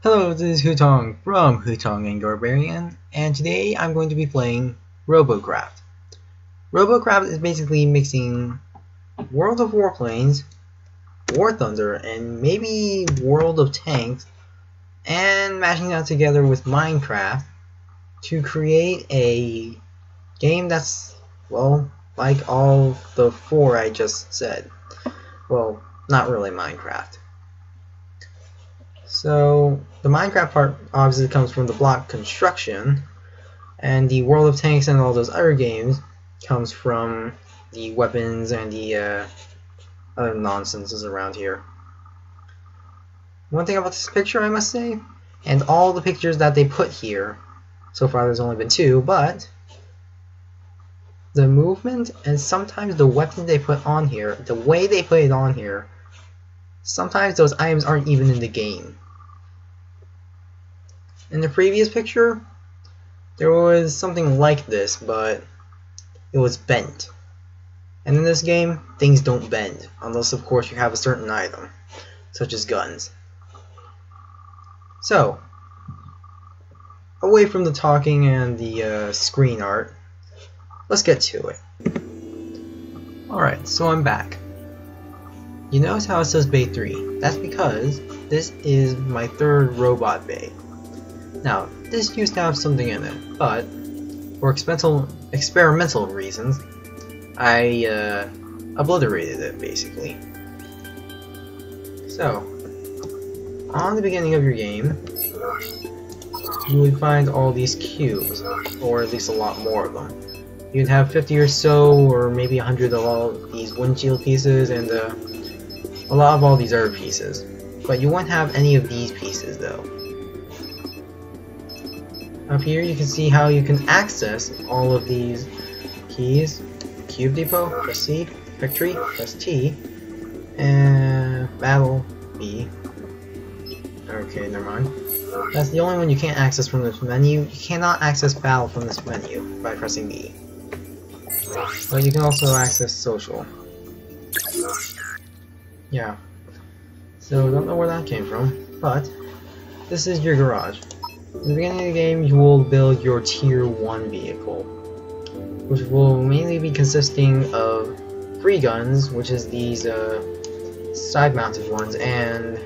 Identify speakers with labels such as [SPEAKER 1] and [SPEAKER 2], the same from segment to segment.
[SPEAKER 1] Hello, this is Hutong from Hutong and Barbarian, and today I'm going to be playing Robocraft. Robocraft is basically mixing World of Warplanes, War Thunder, and maybe World of Tanks, and mashing that together with Minecraft to create a game that's, well, like all the four I just said. Well, not really Minecraft. So the Minecraft part obviously comes from the block construction, and the World of Tanks and all those other games comes from the weapons and the other nonsenses around here. One thing about this picture I must say, and all the pictures that they put here, so far there's only been two, but the movement and sometimes the weapons they put on here, the way they put it on here, sometimes those items aren't even in the game. In the previous picture, there was something like this, but it was bent. And in this game, things don't bend, unless of course you have a certain item, such as guns. So, away from the talking and the screen art, let's get to it. Alright, so I'm back. You notice how it says Bay 3? That's because this is my third robot bay. Now, this used to have something in it, but for experimental reasons, I obliterated it, basically. So, on the beginning of your game, you would find all these cubes, or at least a lot more of them. You'd have 50 or so, or maybe 100 of all these windshield pieces, and a lot of all these other pieces. But you won't have any of these pieces, though. Up here you can see how you can access all of these keys. Cube Depot, press C, Factory, press T, and Battle, B. Okay, never mind. That's the only one you can't access from this menu. You cannot access Battle from this menu by pressing B. But you can also access Social. Yeah. So, don't know where that came from, but this is your garage. In the beginning of the game, you will build your Tier 1 vehicle, which will mainly be consisting of 3 guns, which is these side-mounted ones, and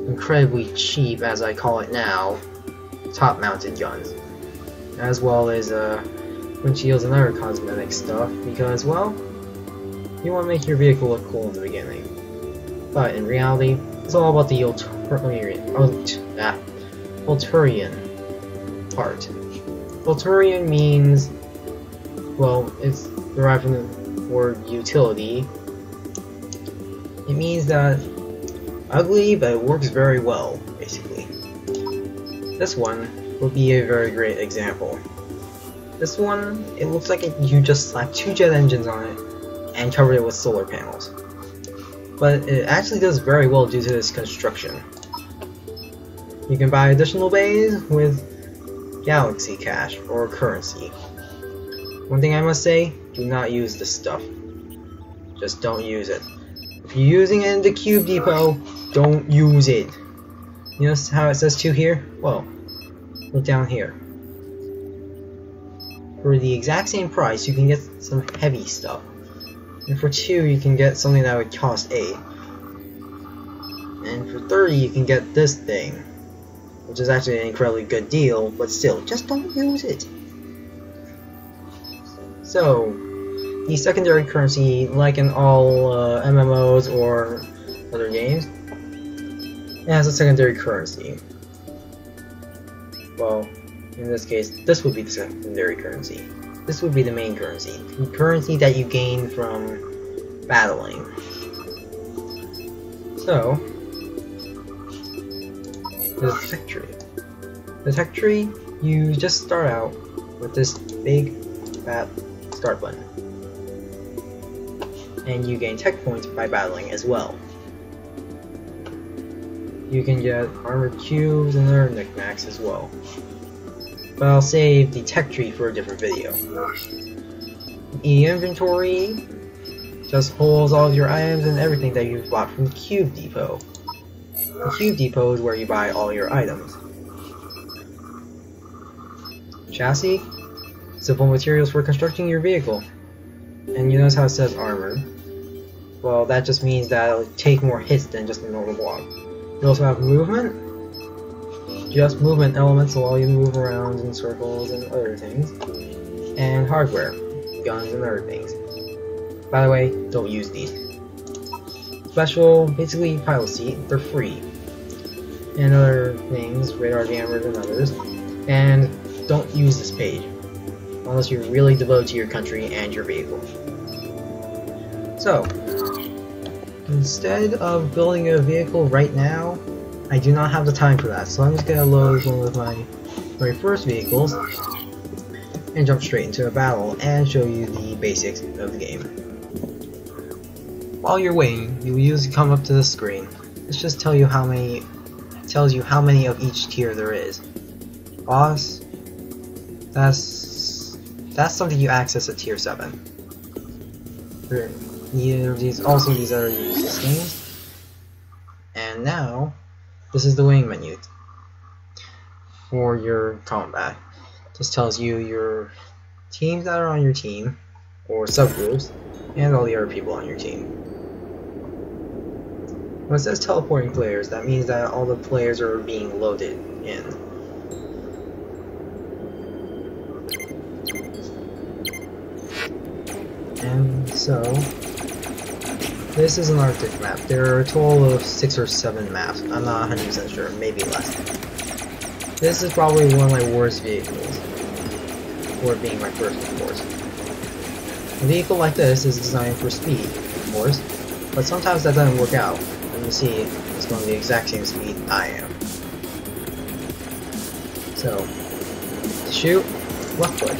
[SPEAKER 1] incredibly cheap, as I call it now, top-mounted guns, as well as windshields and other cosmetic stuff, because, well, you want to make your vehicle look cool in the beginning. But in reality, it's all about the Ulturian part. Ulturian means, well, it's derived from the word utility. It means that ugly, but it works very well, basically. This one would be a very great example. This one, it looks like you just slapped 2 jet engines on it and covered it with solar panels. But it actually does very well due to this construction. You can buy additional bays with Galaxy Cash or currency. One thing I must say, do not use this stuff. Just don't use it. If you're using it in the Cube Depot, don't use it. You know how it says 2 here? Well, look down here. For the exact same price, you can get some heavy stuff. And for 2, you can get something that would cost 8. And for 30, you can get this thing, which is actually an incredibly good deal, but still, just don't use it. So, the secondary currency, like in all MMOs or other games, it has a secondary currency. Well, in this case, this would be the secondary currency. This would be the main currency. The currency that you gain from battling. So, the tech tree. The tech tree, you just start out with this big, fat start button. And you gain tech points by battling as well. You can get armored cubes and other knickknacks as well. But I'll save the tech tree for a different video. The inventory just holds all of your items and everything that you've bought from Cube Depot. The Cube Depot is where you buy all your items. Chassis? Simple materials for constructing your vehicle. And you notice how it says armored. Well, that just means that it'll take more hits than just a normal block. You also have movement. Just movement elements allow you to move around in circles and other things. And hardware. Guns and other things. By the way, don't use these. Special, basically pilot seat, they're free. And other things, radar jammers and others. And don't use this page. Unless you're really devoted to your country and your vehicle. So, instead of building a vehicle right now, I do not have the time for that, so I'm just gonna load one of my very first vehicles and jump straight into a battle and show you the basics of the game. While you're waiting, you will usually come up to the screen. This just tells you how many of each tier there is. Boss, that's something you access at tier 7. These other useless things. And now, this is the wing menu for your combat. Just tells you your teams that are on your team, or subgroups, and all the other people on your team. When it says teleporting players, that means that all the players are being loaded in. And so, this is an Arctic map. There are a total of 6 or 7 maps. I'm not 100% sure, maybe less. This is probably one of my worst vehicles, for it being my first, of course. A vehicle like this is designed for speed, of course, but sometimes that doesn't work out. And you see, it's going the exact same speed I am. So, to shoot, left click.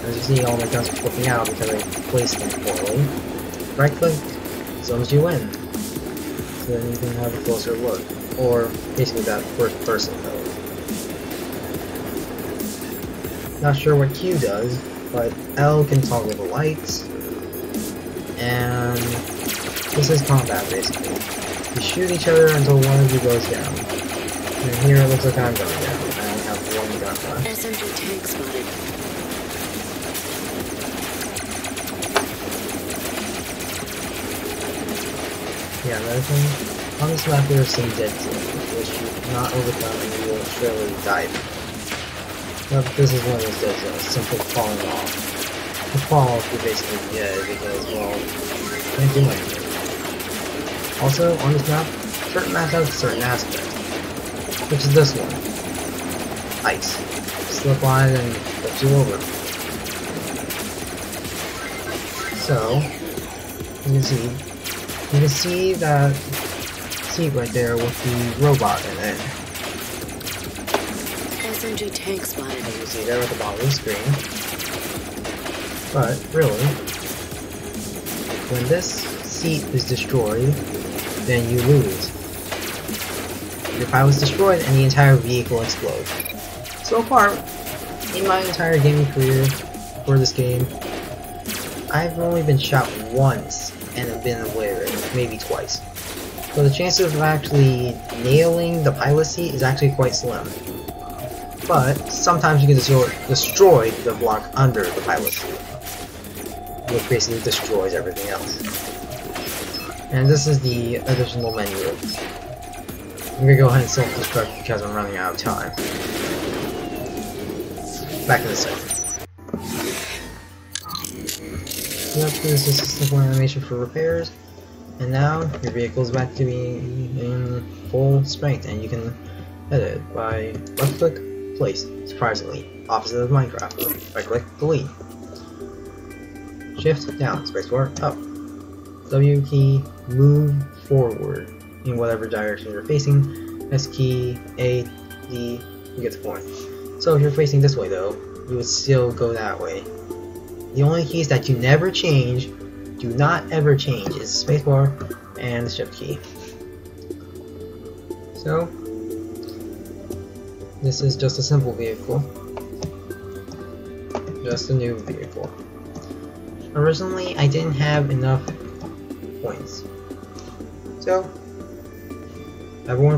[SPEAKER 1] As you see, all my guns are flipping out because I placed them poorly. Right click, zooms you in, so then you can have a closer look, or basically that first person mode. Not sure what Q does, but L can toggle the lights, and this is combat basically. You shoot each other until one of you goes down. And here it looks like I'm going down. I only have one gun left.
[SPEAKER 2] SMG tank spotted.
[SPEAKER 1] Yeah, another thing, on this map there are some dead zones, which you cannot overcome and you will surely die. But this is one of those dead zones, simply falling off. You fall off, you're basically dead because, well, you can't do anything. Also, on this map, certain maps have certain aspects, which is this one. Ice. Slip on it and flips you over. So, you can see that seat right there with the robot in it.
[SPEAKER 2] SMG tank spotted.
[SPEAKER 1] As you see there at the bottom of the screen. But, really, when this seat is destroyed, then you lose. Your pilot's destroyed and the entire vehicle explodes. So far, in my entire gaming career for this game, I've only been shot once and have been obliterated, maybe twice. So the chances of actually nailing the pilot seat is actually quite slim. But sometimes you can destroy the block under the pilot seat, which basically destroys everything else. And this is the additional menu. I'm gonna go ahead and self-destruct because I'm running out of time. Back in a second. Yep, this is a simple animation for repairs, and now your vehicle is back to being in full strength, and you can edit it by left click, place, surprisingly, opposite of Minecraft, right click, delete, shift down, spacebar up, W key, move forward in whatever direction you're facing, S key, A, D, you get the point. So if you're facing this way though, you would still go that way. The only keys that you never change, do not ever change, is the spacebar and the shift key. So, this is just a simple vehicle. Just a new vehicle. Originally, I didn't have enough points. So, Everyone